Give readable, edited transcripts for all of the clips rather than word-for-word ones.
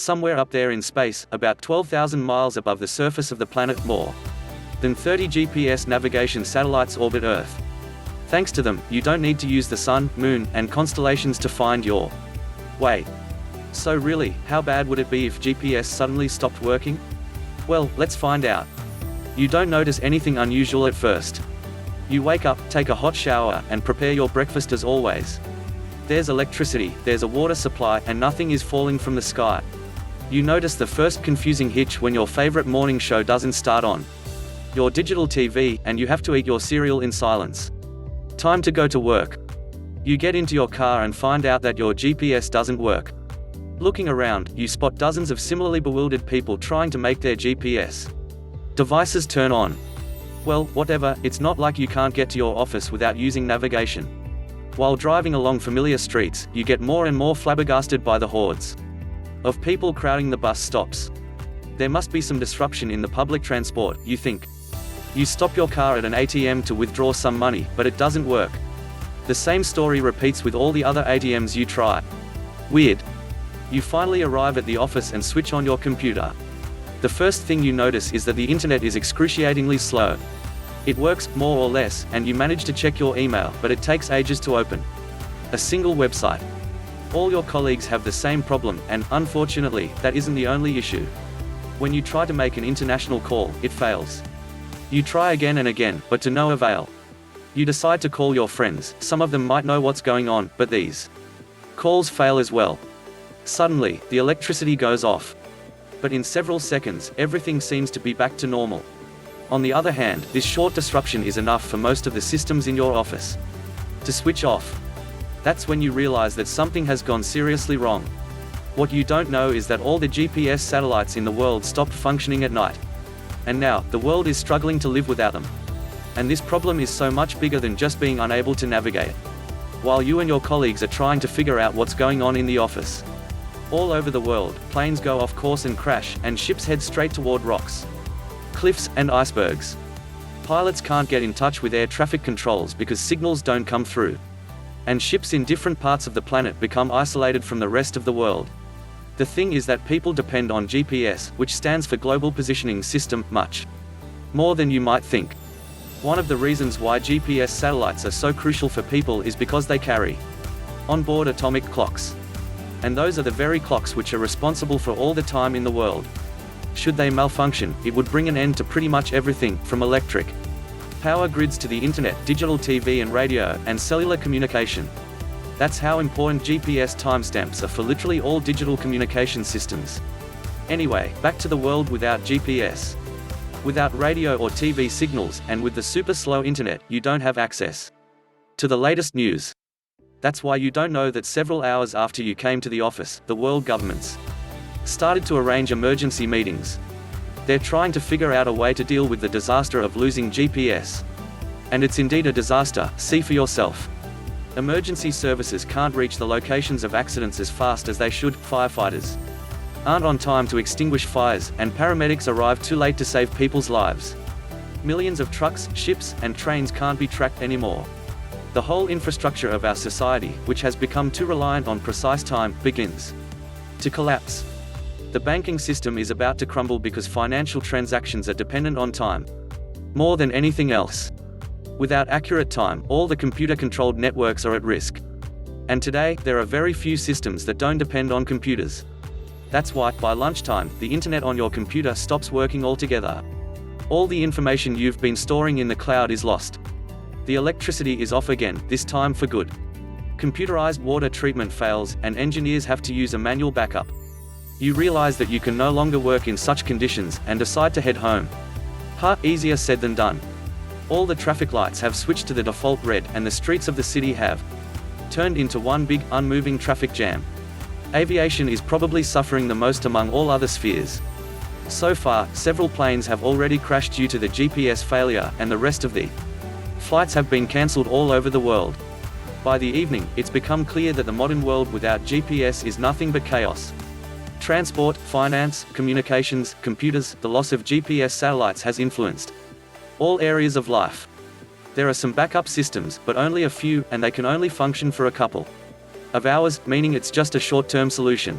somewhere up there in space, about 12,000 miles above the surface of the planet. More than 30 GPS navigation satellites orbit Earth. Thanks to them, you don't need to use the sun, moon, and constellations to find your way. So really, how bad would it be if GPS suddenly stopped working? Well, let's find out. You don't notice anything unusual at first. You wake up, take a hot shower, and prepare your breakfast as always. There's electricity, there's a water supply, and nothing is falling from the sky. You notice the first confusing hitch when your favorite morning show doesn't start on your digital TV, and you have to eat your cereal in silence. Time to go to work. You get into your car and find out that your GPS doesn't work. Looking around, you spot dozens of similarly bewildered people trying to make their GPS devices turn on. Well, whatever, it's not like you can't get to your office without using navigation. While driving along familiar streets, you get more and more flabbergasted by the hordes of people crowding the bus stops. There must be some disruption in the public transport, you think. You stop your car at an ATM to withdraw some money, but it doesn't work. The same story repeats with all the other ATMs you try. Weird. You finally arrive at the office and switch on your computer. The first thing you notice is that the internet is excruciatingly slow. It works, more or less, and you manage to check your email, but it takes ages to open a single website. All your colleagues have the same problem, and, unfortunately, that isn't the only issue. When you try to make an international call, it fails. You try again and again, but to no avail. You decide to call your friends. Some of them might know what's going on, but these calls fail as well. Suddenly, the electricity goes off. But in several seconds, everything seems to be back to normal. On the other hand, this short disruption is enough for most of the systems in your office to switch off. That's when you realize that something has gone seriously wrong. What you don't know is that all the GPS satellites in the world stopped functioning at night. And now, the world is struggling to live without them. And this problem is so much bigger than just being unable to navigate. While you and your colleagues are trying to figure out what's going on in the office, all over the world, planes go off course and crash, and ships head straight toward rocks, cliffs, and icebergs. Pilots can't get in touch with air traffic controls because signals don't come through. And ships in different parts of the planet become isolated from the rest of the world. The thing is that people depend on GPS, which stands for Global Positioning System, much more than you might think. One of the reasons why GPS satellites are so crucial for people is because they carry onboard atomic clocks. And those are the very clocks which are responsible for all the time in the world. Should they malfunction, it would bring an end to pretty much everything, from electric power grids to the internet, digital TV and radio, and cellular communication. That's how important GPS timestamps are for literally all digital communication systems. Anyway, back to the world without GPS. Without radio or TV signals, and with the super slow internet, you don't have access to the latest news. That's why you don't know that several hours after you came to the office, the world governments started to arrange emergency meetings. They're trying to figure out a way to deal with the disaster of losing GPS. And it's indeed a disaster, see for yourself. Emergency services can't reach the locations of accidents as fast as they should, firefighters aren't on time to extinguish fires, and paramedics arrive too late to save people's lives. Millions of trucks, ships, and trains can't be tracked anymore. The whole infrastructure of our society, which has become too reliant on precise time, begins to collapse. The banking system is about to crumble because financial transactions are dependent on time more than anything else. Without accurate time, all the computer-controlled networks are at risk. And today, there are very few systems that don't depend on computers. That's why, by lunchtime, the internet on your computer stops working altogether. All the information you've been storing in the cloud is lost. The electricity is off again, this time for good. Computerized water treatment fails, and engineers have to use a manual backup. You realize that you can no longer work in such conditions, and decide to head home. Easier said than done. All the traffic lights have switched to the default red, and the streets of the city have turned into one big, unmoving traffic jam. Aviation is probably suffering the most among all other spheres. So far, several planes have already crashed due to the GPS failure, and the rest of the flights have been cancelled all over the world. By the evening, it's become clear that the modern world without GPS is nothing but chaos. Transport, finance, communications, computers, the loss of GPS satellites has influenced all areas of life. There are some backup systems, but only a few, and they can only function for a couple of hours, meaning it's just a short-term solution.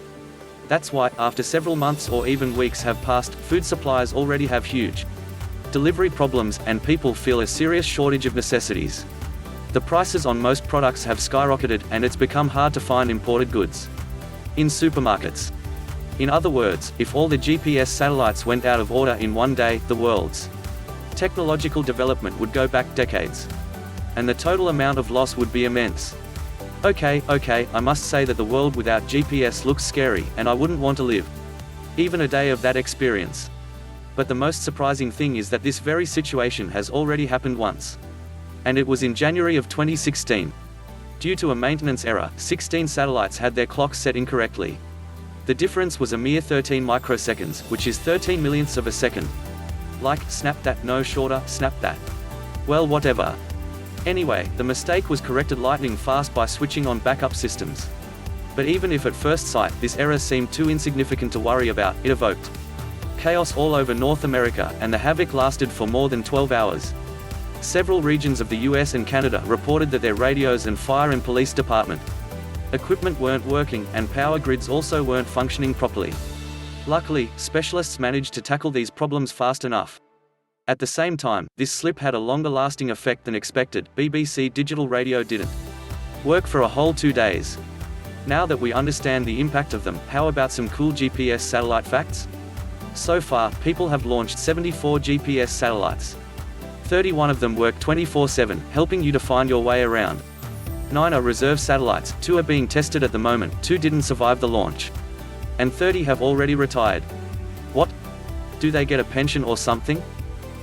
That's why, after several months or even weeks have passed, food suppliers already have huge delivery problems, and people feel a serious shortage of necessities. The prices on most products have skyrocketed, and it's become hard to find imported goods in supermarkets. In other words, if all the GPS satellites went out of order in one day, the world's technological development would go back decades. And the total amount of loss would be immense. Okay, I must say that the world without GPS looks scary, and I wouldn't want to live even a day of that experience. But the most surprising thing is that this very situation has already happened once. And it was in January of 2016. Due to a maintenance error, 16 satellites had their clocks set incorrectly. The difference was a mere 13 microseconds, which is 13 millionths of a second. Like, snap that, no shorter, snap that. Well, whatever. Anyway, the mistake was corrected lightning fast by switching on backup systems. But even if at first sight, this error seemed too insignificant to worry about, it evoked chaos all over North America, and the havoc lasted for more than 12 hours. Several regions of the US and Canada reported that their radios and fire and police department equipment weren't working, and power grids also weren't functioning properly. Luckily, specialists managed to tackle these problems fast enough. At the same time, this slip had a longer-lasting effect than expected. BBC digital radio didn't work for a whole 2 days. Now that we understand the impact of them, how about some cool GPS satellite facts? So far, people have launched 74 GPS satellites. 31 of them work 24/7, helping you to find your way around. 9 are reserve satellites, 2 are being tested at the moment, 2 didn't survive the launch. And 30 have already retired. What? Do they get a pension or something?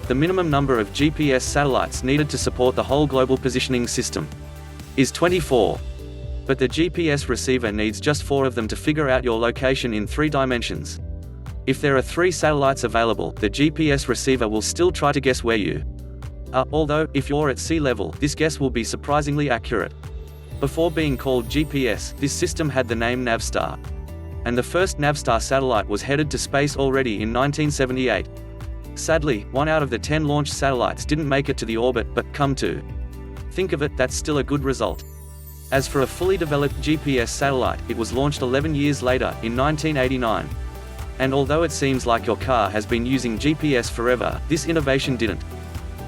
The minimum number of GPS satellites needed to support the whole global positioning system is 24. But the GPS receiver needs just 4 of them to figure out your location in 3 dimensions. If there are 3 satellites available, the GPS receiver will still try to guess where you are, although, if you're at sea level, this guess will be surprisingly accurate. Before being called GPS, this system had the name Navstar. And the first Navstar satellite was headed to space already in 1978. Sadly, 1 out of the 10 launched satellites didn't make it to the orbit, but come to think of it, that's still a good result. As for a fully developed GPS satellite, it was launched 11 years later, in 1989. And although it seems like your car has been using GPS forever, this innovation didn't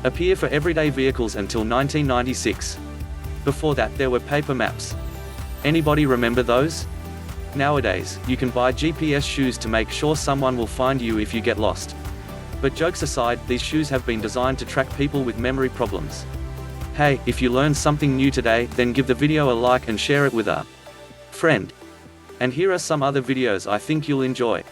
appear for everyday vehicles until 1996. Before that, there were paper maps. Anybody remember those? Nowadays, you can buy GPS shoes to make sure someone will find you if you get lost. But jokes aside, these shoes have been designed to track people with memory problems. Hey, if you learned something new today, then give the video a like and share it with a friend. And here are some other videos I think you'll enjoy.